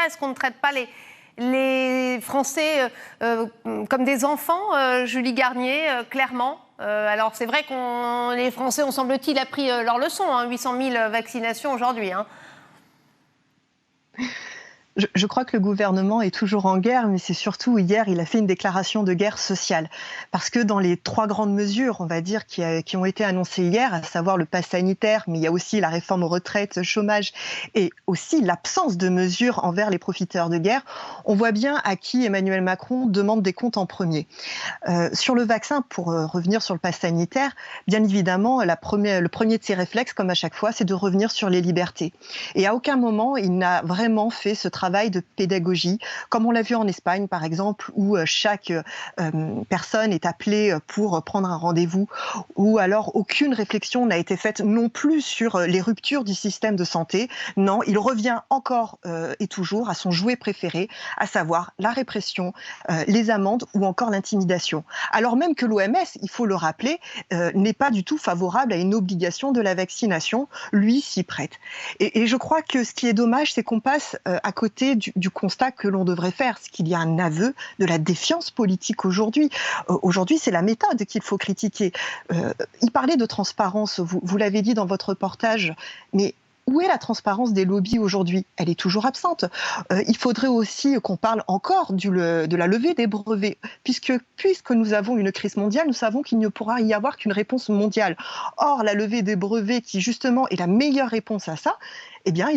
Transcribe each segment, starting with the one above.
Est-ce qu'on ne traite pas les Français comme des enfants, Julie Garnier, clairement? Alors c'est vrai que les Français ont, semble-t-il, appris leur leçon, 800 000 vaccinations aujourd'hui. Je crois que le gouvernement est toujours en guerre, mais c'est surtout hier, il a fait une déclaration de guerre sociale. Parce que dans les 3 grandes mesures, on va dire, qui ont été annoncées hier, à savoir le pass sanitaire, mais il y a aussi la réforme aux retraites, chômage, et aussi l'absence de mesures envers les profiteurs de guerre, on voit bien à qui Emmanuel Macron demande des comptes en premier. Sur le vaccin, pour revenir sur le pass sanitaire, bien évidemment, le premier de ses réflexes, comme à chaque fois, c'est de revenir sur les libertés. Et à aucun moment, il n'a vraiment fait ce travail de pédagogie, comme on l'a vu en Espagne, par exemple, où chaque personne est appelée pour prendre un rendez-vous, où alors aucune réflexion n'a été faite non plus sur les ruptures du système de santé. Non, il revient encore et toujours à son jouet préféré, à savoir la répression, les amendes ou encore l'intimidation. Alors même que l'OMS, il faut le rappeler, n'est pas du tout favorable à une obligation de la vaccination, lui s'y prête. Et je crois que ce qui est dommage, c'est qu'on passe à côté du constat que l'on devrait faire, c'est qu'il y a un aveu de la défiance politique aujourd'hui. Aujourd'hui, c'est la méthode qu'il faut critiquer. Il parlait de transparence, vous l'avez dit dans votre reportage, mais où est la transparence des lobbies aujourd'hui? Elle est toujours absente. Il faudrait aussi qu'on parle encore de la levée des brevets, puisque nous avons une crise mondiale, nous savons qu'il ne pourra y avoir qu'une réponse mondiale. Or, la levée des brevets, qui justement est la meilleure réponse à ça, eh bien,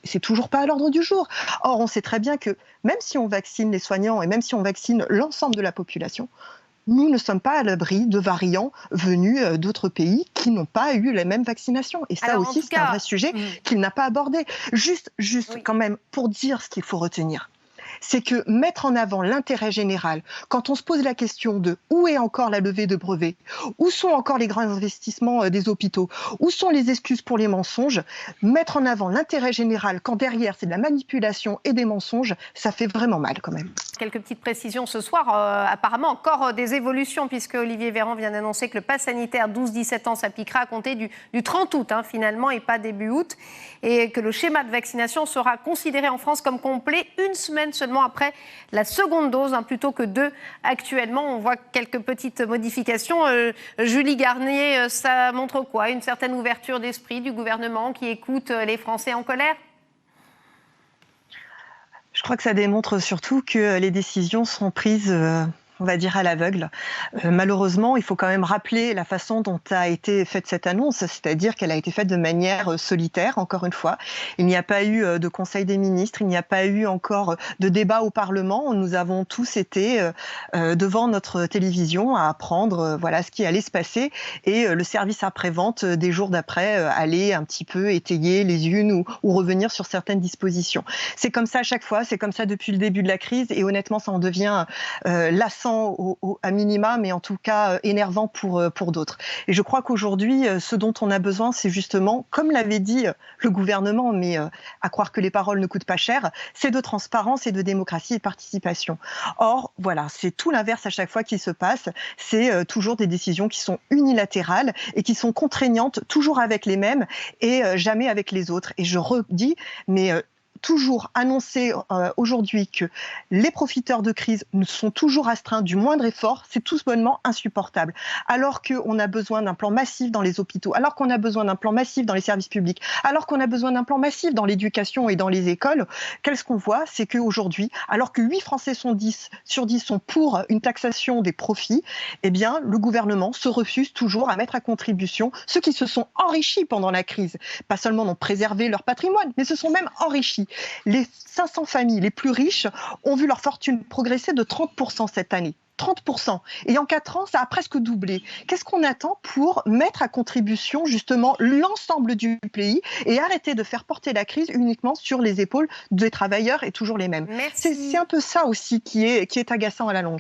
c'est toujours pas à l'ordre du jour. Or, on sait très bien que même si on vaccine les soignants et même si on vaccine l'ensemble de la population, nous ne sommes pas à l'abri de variants venus d'autres pays qui n'ont pas eu les mêmes vaccinations. Et ça Alors, aussi, c'est un vrai sujet qu'il n'a pas abordé. Juste oui, quand même, pour dire ce qu'il faut retenir, c'est que mettre en avant l'intérêt général, quand on se pose la question de où est encore la levée de brevets, où sont encore les grands investissements des hôpitaux, où sont les excuses pour les mensonges, mettre en avant l'intérêt général quand derrière c'est de la manipulation et des mensonges, ça fait vraiment mal quand même. Quelques petites précisions ce soir, apparemment encore des évolutions, puisque Olivier Véran vient d'annoncer que le pass sanitaire 12-17 ans s'appliquera à compter du 30 août finalement, et pas début août, et que le schéma de vaccination sera considéré en France comme complet une semaine seulement après la seconde dose, plutôt que 2 actuellement. On voit quelques petites modifications. Julie Garnier, ça montre quoi? Une certaine ouverture d'esprit du gouvernement qui écoute les Français en colère? Je crois que ça démontre surtout que les décisions sont prises, on va dire, à l'aveugle. Malheureusement, il faut quand même rappeler la façon dont a été faite cette annonce, c'est-à-dire qu'elle a été faite de manière solitaire, encore une fois. Il n'y a pas eu de Conseil des ministres, il n'y a pas eu encore de débat au Parlement. Nous avons tous été devant notre télévision à apprendre voilà, ce qui allait se passer, et le service après-vente des jours d'après allait un petit peu étayer les unes ou revenir sur certaines dispositions. C'est comme ça à chaque fois, c'est comme ça depuis le début de la crise, et honnêtement, ça en devient lassant à minima, mais en tout cas énervant pour d'autres. Et je crois qu'aujourd'hui, ce dont on a besoin, c'est justement, comme l'avait dit le gouvernement, mais à croire que les paroles ne coûtent pas cher, c'est de transparence et de démocratie et de participation. Or, voilà, c'est tout l'inverse à chaque fois qui se passe. C'est toujours des décisions qui sont unilatérales et qui sont contraignantes, toujours avec les mêmes et jamais avec les autres. Et je redis, mais toujours annoncer aujourd'hui que les profiteurs de crise sont toujours astreints du moindre effort, c'est tout bonnement insupportable. Alors qu'on a besoin d'un plan massif dans les hôpitaux, alors qu'on a besoin d'un plan massif dans les services publics, alors qu'on a besoin d'un plan massif dans l'éducation et dans les écoles, qu'est-ce qu'on voit? C'est qu'aujourd'hui, alors que 8 Français sur 10 sont pour une taxation des profits, eh bien, le gouvernement se refuse toujours à mettre à contribution ceux qui se sont enrichis pendant la crise. Pas seulement ont préservé leur patrimoine, mais se sont même enrichis. Les 500 familles les plus riches ont vu leur fortune progresser de 30% cette année. 30%. Et en 4 ans, ça a presque doublé. Qu'est-ce qu'on attend pour mettre à contribution justement l'ensemble du pays et arrêter de faire porter la crise uniquement sur les épaules des travailleurs et toujours les mêmes? C'est un peu ça aussi qui est agaçant à la longue.